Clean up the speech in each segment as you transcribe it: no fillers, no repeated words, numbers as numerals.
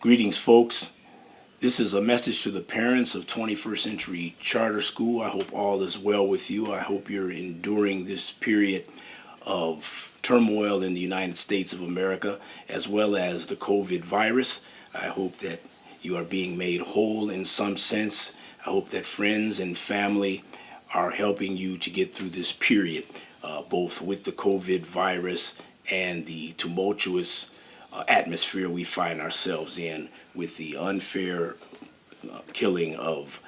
Greetings, folks. This is a message to the parents of 21st Century Charter School. I hope all is well with you. I hope you're enduring this period of turmoil in the United States of America, as well as the COVID virus. I hope that you are being made whole in some sense. I hope that friends and family are helping you to get through this period, both with the COVID virus and the tumultuous atmosphere we find ourselves in with the unfair killing of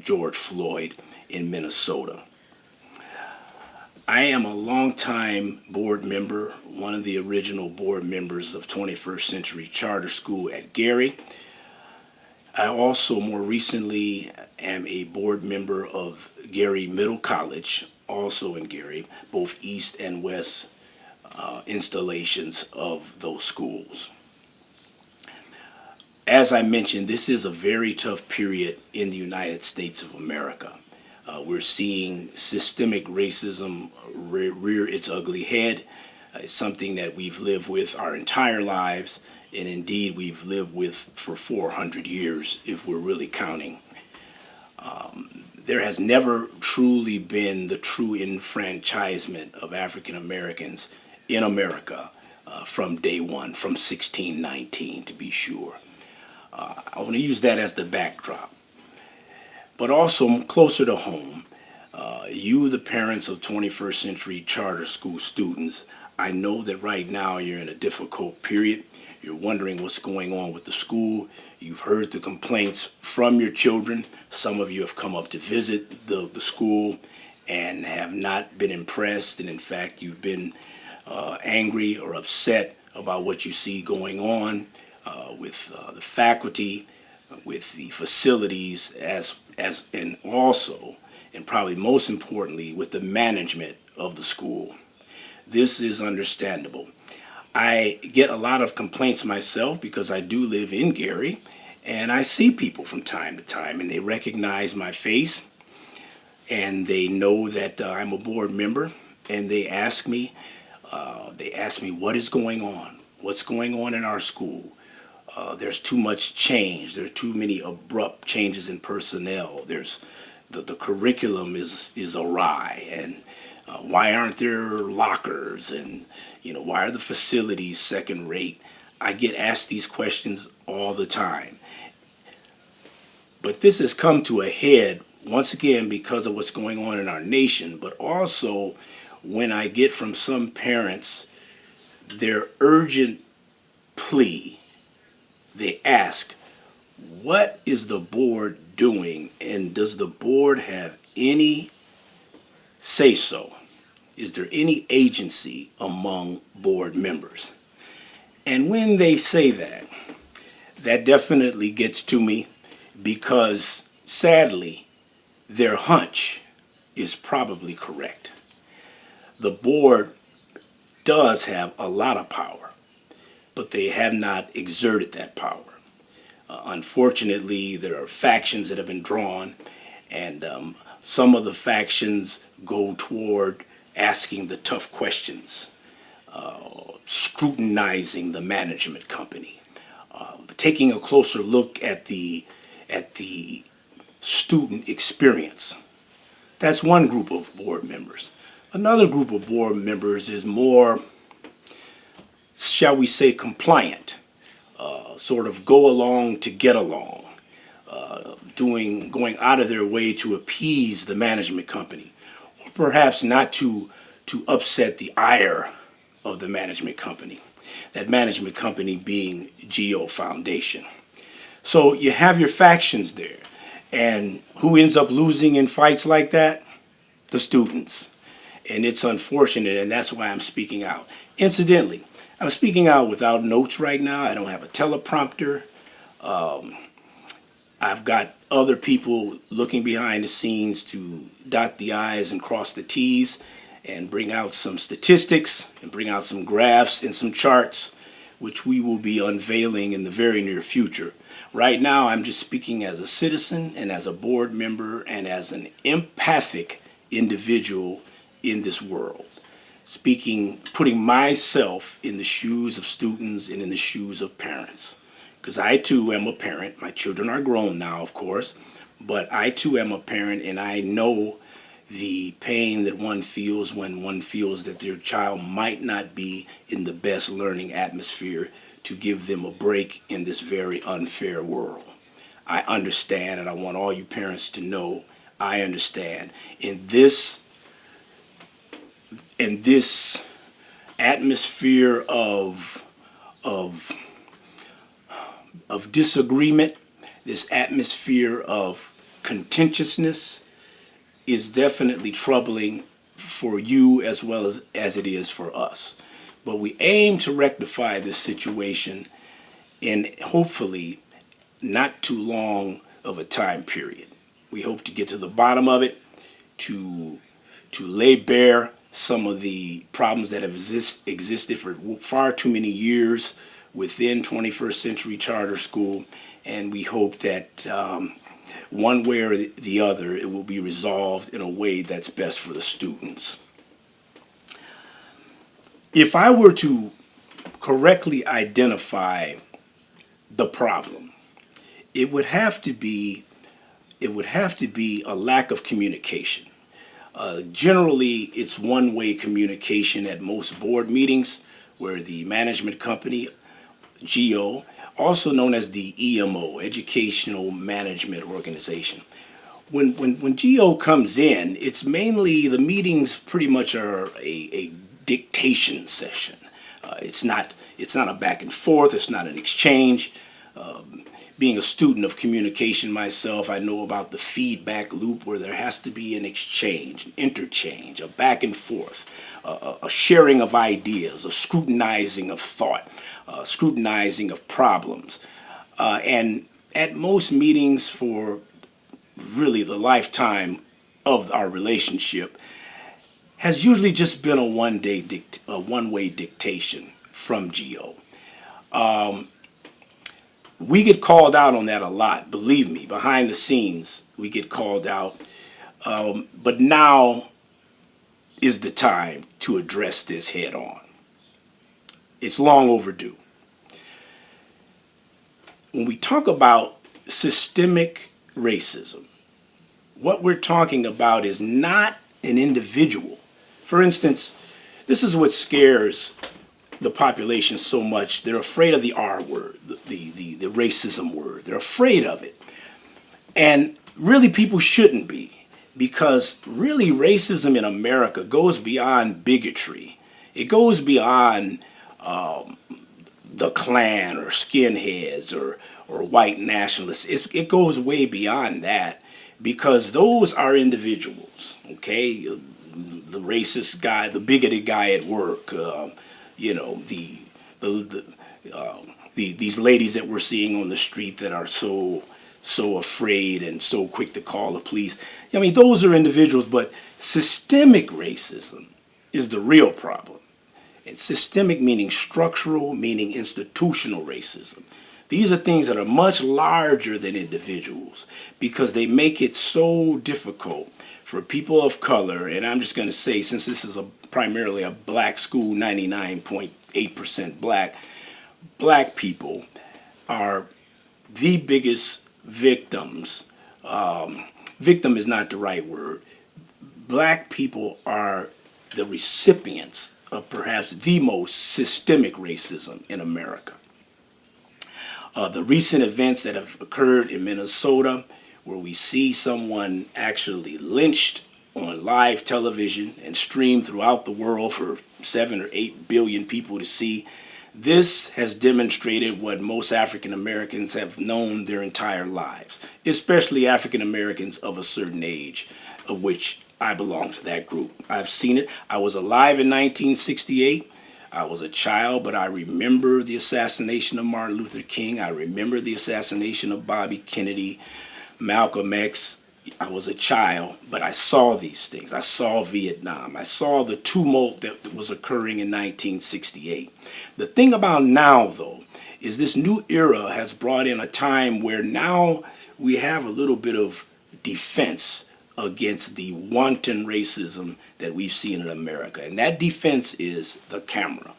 George Floyd in Minnesota. I am a longtime board member, one of the original board members of 21st Century Charter School at Gary. I also more recently am a board member of Gary Middle College, also in Gary, both east and west installations of those schools. As I mentioned, this is a very tough period in the United States of America. We're seeing systemic racism rear its ugly head. It's something that we've lived with our entire lives, and indeed we've lived with for 400 years, if we're really counting. There has never truly been the true enfranchisement of African Americans in America from day one, from 1619 to be sure. I want to use that as the backdrop. But also closer to home, you, the parents of 21st Century Charter School students, I know that right now you're in a difficult period. You're wondering what's going on with the school. You've heard the complaints from your children. Some of you have come up to visit the school and have not been impressed. And in fact, you've been angry or upset about what you see going on with the faculty, with the facilities, as and also, and probably most importantly, with the management of the school. This is understandable. I get a lot of complaints myself because I do live in Gary, and I see people from time to time, and they recognize my face, and they know that I'm a board member, and they ask me, what is going on? What's going on in our school? There's too much change. There are too many abrupt changes in personnel. There's the curriculum is awry, and why aren't there lockers? And why are the facilities second rate? I get asked these questions all the time. But this has come to a head once again because of what's going on in our nation, but also when I get from some parents their urgent plea. They ask, what is the board doing, and does the board have any say so? Is there any agency among board members? And when they say that, that definitely gets to me because sadly, their hunch is probably correct. The board does have a lot of power, but they have not exerted that power. Unfortunately, there are factions that have been drawn, and some of the factions go toward asking the tough questions, scrutinizing the management company, taking a closer look at the student experience. That's one group of board members. Another group of board members is more, shall we say, compliant, sort of go along to get along, going out of their way to appease the management company, or perhaps not to upset the ire of the management company. That management company being Geo Foundation. So you have your factions there, and who ends up losing in fights like that? The students. And it's unfortunate, and that's why I'm speaking out. Incidentally, I'm speaking out without notes right now. I don't have a teleprompter. I've got other people looking behind the scenes to dot the I's and cross the T's and bring out some statistics and bring out some graphs and some charts, which we will be unveiling in the very near future. Right now, I'm just speaking as a citizen and as a board member and as an empathic individual in this world. Speaking, putting myself in the shoes of students and in the shoes of parents. because I too am a parent. My children are grown now, of course, but I too am a parent, and I know the pain that one feels when one feels that their child might not be in the best learning atmosphere to give them a break in this very unfair world. I understand, and I want all you parents to know I understand. In this atmosphere of disagreement, this atmosphere of contentiousness is definitely troubling for you as well as it is for us. But we aim to rectify this situation in hopefully not too long of a time period. We hope to get to the bottom of it, to lay bare some of the problems that have existed for far too many years within 21st Century Charter School, and we hope that one way or the other it will be resolved in a way that's best for the students. If I were to correctly identify the problem, it would have to be a lack of communication. Generally, it's one-way communication at most board meetings where the management company, GO, also known as the EMO, Educational Management Organization. When GO comes in, it's mainly the meetings pretty much are a dictation session. It's not a back and forth. It's not an exchange. Being a student of communication myself, I know about the feedback loop where there has to be an exchange, an interchange, a back and forth, a sharing of ideas, a scrutinizing of thought, scrutinizing of problems. And at most meetings for really the lifetime of our relationship has usually just been a one-way dictation from GO. We get called out on that a lot, believe me. Behind the scenes, we get called out. But now is the time to address this head on. It's long overdue. When we talk about systemic racism, what we're talking about is not an individual. For instance, this is what scares the population so much. They're afraid of the R word, the racism word. They're afraid of it. And really people shouldn't be, because really racism in America goes beyond bigotry. It goes beyond the Klan or skinheads or white nationalists. It goes way beyond that, because those are individuals, okay? The racist guy, the bigoted guy at work, these ladies that we're seeing on the street that are so afraid and so quick to call the police. I mean, those are individuals, but systemic racism is the real problem. And systemic meaning structural, meaning institutional racism. These are things that are much larger than individuals, because they make it so difficult for people of color, and I'm just going to say, since this is primarily a black school, 99.8% black people are the biggest victims. Victim is not the right word. Black people are the recipients of perhaps the most systemic racism in America. The recent events that have occurred in Minnesota, where we see someone actually lynched on live television and streamed throughout the world for 7 or 8 billion people to see, this has demonstrated what most African Americans have known their entire lives, especially African Americans of a certain age, of which I belong to that group. I've seen it. I was alive in 1968. I was a child, but I remember the assassination of Martin Luther King. I remember the assassination of Bobby Kennedy, Malcolm X. I was a child, but I saw these things. I saw Vietnam. I saw the tumult that was occurring in 1968. The thing about now, though, is this new era has brought in a time where now we have a little bit of defense against the wanton racism that we've seen in America. And that defense is the camera.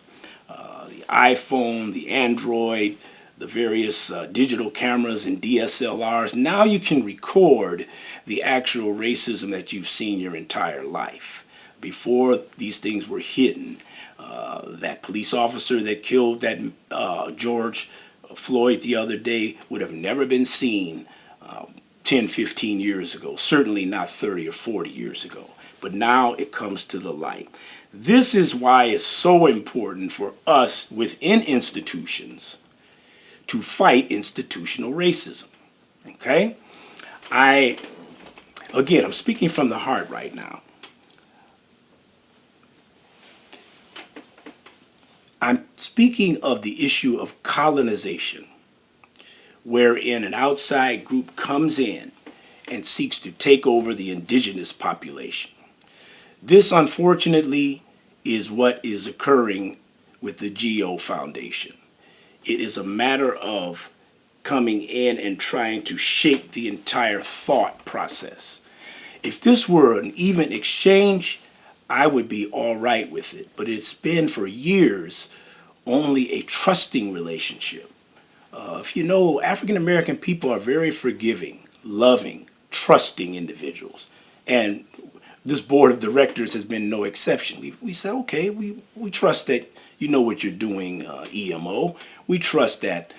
The iPhone, the Android, the various digital cameras and DSLRs, now you can record the actual racism that you've seen your entire life. Before, these things were hidden. That police officer that killed that George Floyd the other day would have never been seen 10, 15 years ago, certainly not 30 or 40 years ago. But now it comes to the light. This is why it's so important for us within institutions to fight institutional racism. Okay? Again, I'm speaking from the heart right now. I'm speaking of the issue of colonization, wherein an outside group comes in and seeks to take over the indigenous population. This, unfortunately, is what is occurring with the GEO Foundation. It is a matter of coming in and trying to shape the entire thought process. If this were an even exchange, I would be all right with it. But it's been for years only a trusting relationship. If you know, African American people are very forgiving, loving, trusting individuals. And this board of directors has been no exception. We said, okay, we trust that you know what you're doing, EMO. We trust that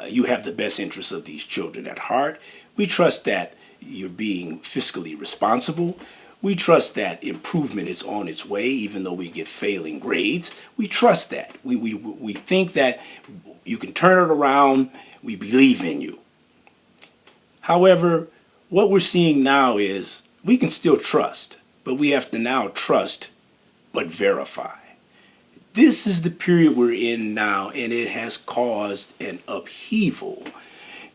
you have the best interests of these children at heart. We trust that you're being fiscally responsible. We trust that improvement is on its way, even though we get failing grades. We trust that. We think that you can turn it around. We believe in you. However, what we're seeing now is we can still trust, but we have to now trust but verify. This is the period we're in now, and it has caused an upheaval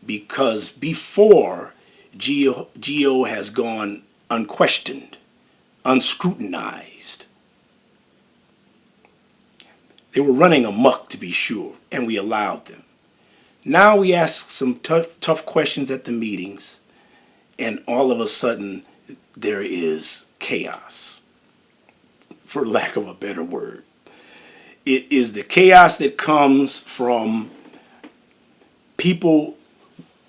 because before, GEO has gone unquestioned, unscrutinized. They were running amok, to be sure, and we allowed them. Now we ask some tough questions at the meetings, and all of a sudden there is chaos, for lack of a better word. It is the chaos that comes from people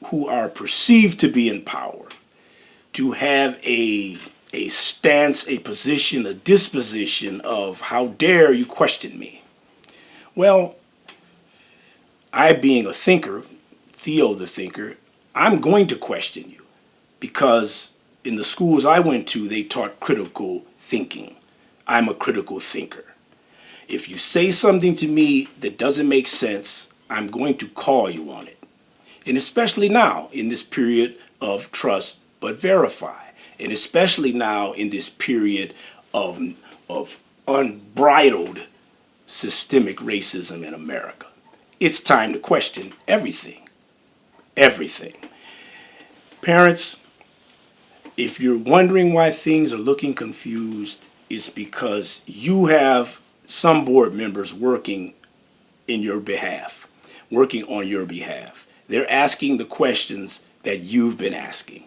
who are perceived to be in power, to have a stance, a position, a disposition of how dare you question me. Well, I being a thinker, Theo the thinker, I'm going to question you because in the schools I went to, they taught critical thinking. I'm a critical thinker. If you say something to me that doesn't make sense, I'm going to call you on it. And especially now in this period of trust but verify. And especially now in this period of unbridled systemic racism in America. It's time to question everything. Everything. Parents, if you're wondering why things are looking confused, it's because you have some board members working in your behalf, working on your behalf. They're asking the questions that you've been asking.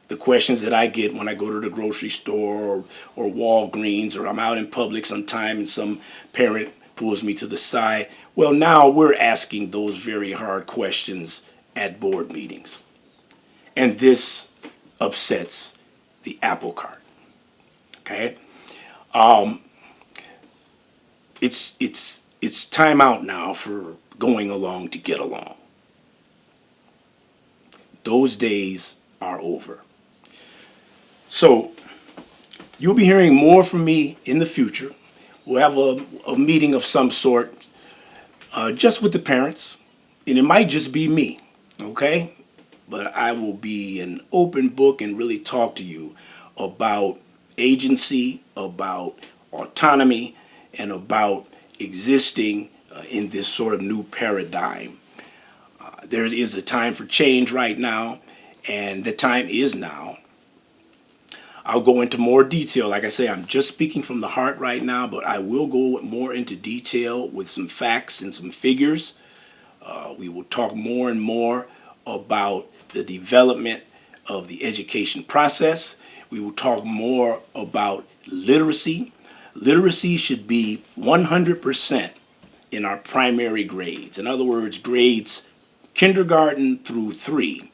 The questions that I get when I go to the grocery store or Walgreens, or I'm out in public sometime and some parent pulls me to the side. Well, now we're asking those very hard questions at board meetings. And this upsets the apple cart. Okay? It's time out now for going along to get along. Those days are over. So you'll be hearing more from me in the future. We'll have a meeting of some sort just with the parents, and it might just be me, okay? But I will be an open book and really talk to you about agency, about autonomy, and about existing in this sort of new paradigm. There is a time for change right now, and the time is now. I'll go into more detail. Like I say, I'm just speaking from the heart right now, but I will go more into detail with some facts and some figures. We will talk more and more about the development of the education process. We will talk more about literacy. Literacy should be 100% in our primary grades. In other words, grades kindergarten through 3.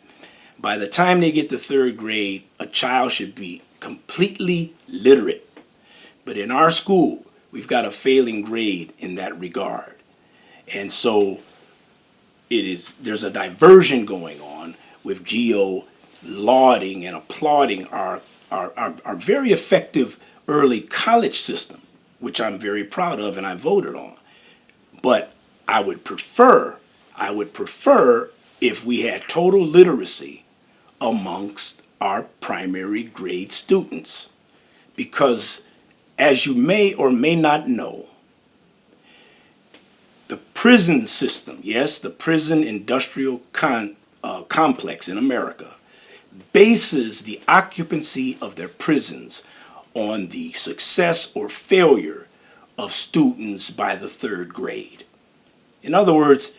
By the time they get to 3rd grade, a child should be completely literate. But in our school, we've got a failing grade in that regard. And so there's a diversion going on with GEO lauding and applauding our very effective early college system, which I'm very proud of and I voted on. But I would prefer if we had total literacy amongst our primary grade students. Because as you may or may not know, the prison system, yes, the prison industrial complex in America, bases the occupancy of their prisons on the success or failure of students by the 3rd grade. In other words,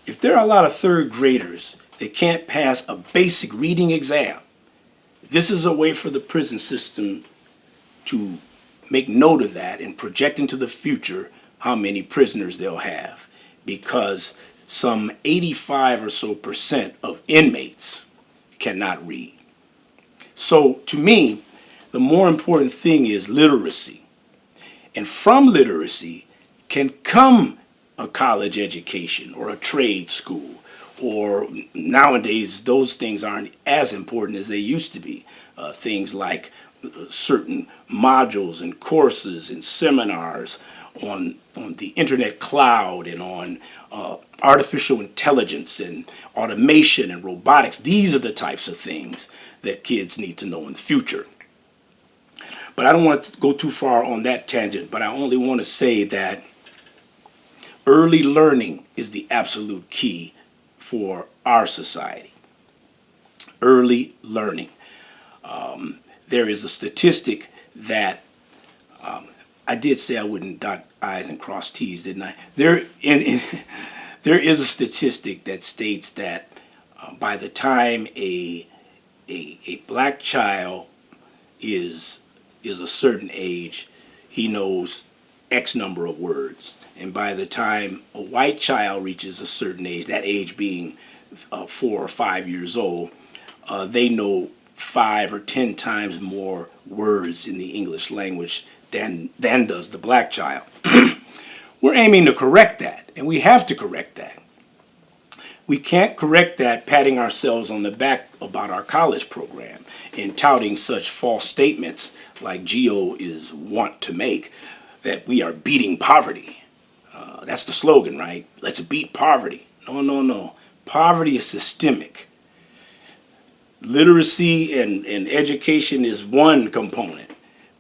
if there are a lot of 3rd graders that can't pass a basic reading exam, this is a way for the prison system to make note of that and project into the future how many prisoners they'll have, because some 85 or so percent of inmates cannot read. So to me, the more important thing is literacy. And from literacy can come a college education or a trade school, or nowadays those things aren't as important as they used to be. Things like certain modules and courses and seminars on the internet cloud and on artificial intelligence and automation and robotics. These are the types of things that kids need to know in the future. But I don't want to go too far on that tangent, but I only want to say that early learning is the absolute key for our society. Early learning. There is a statistic that I did say I wouldn't dot I's and cross T's, didn't I? There is a statistic that states that by the time a black child is a certain age, he knows X number of words. And by the time a white child reaches a certain age, that age being 4 or 5 years old, they know 5 or 10 times more words in the English language than does the black child. We're aiming to correct that, and we have to correct that. We can't correct that patting ourselves on the back about our college program and touting such false statements like GEO is wont to make, that we are beating poverty. That's the slogan, right? Let's beat poverty. No. Poverty is systemic. Literacy and education is one component,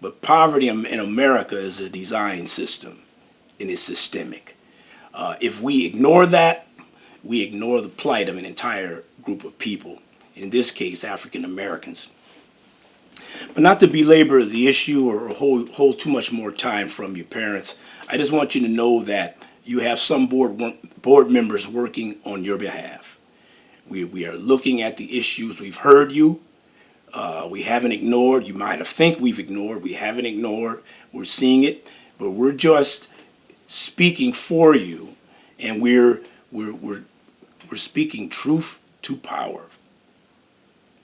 but poverty in America is a design system, and it's systemic. If we ignore that, we ignore the plight of an entire group of people, in this case, African Americans. But not to belabor the issue or hold too much more time from you parents, I just want you to know that you have some board members working on your behalf. We are looking at the issues. We've heard you. We haven't ignored. You might have think we've ignored. We haven't ignored. We're seeing it, but we're just speaking for you, and we're speaking truth to power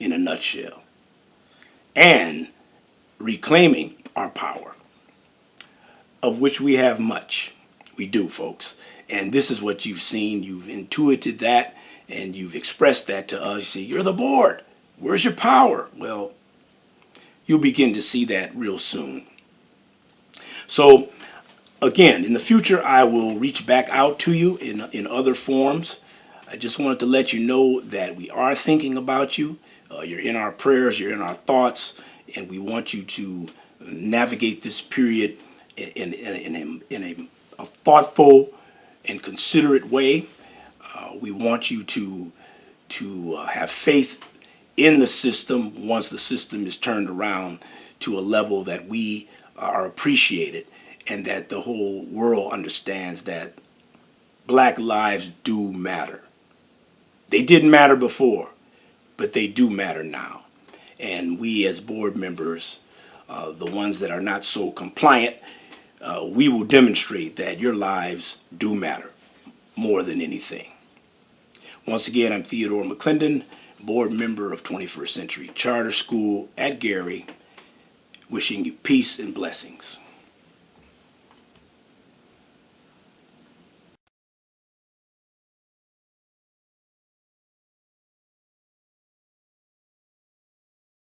in a nutshell, and reclaiming our power, of which we have much. We do, folks. And this is what you've seen. You've intuited that, and you've expressed that to us. You say, you're the board. Where's your power? Well, you'll begin to see that real soon. So, again, in the future, I will reach back out to you in other forms. I just wanted to let you know that we are thinking about you. You're in our prayers, you're in our thoughts, and we want you to navigate this period in a thoughtful and considerate way. We want you to have faith in the system once the system is turned around to a level that we are appreciated, and that the whole world understands that black lives do matter. They didn't matter before, but they do matter now. And we as board members, the ones that are not so compliant, we will demonstrate that your lives do matter more than anything. Once again, I'm Theodore McClendon, board member of 21st Century Charter School at Gary, wishing you peace and blessings.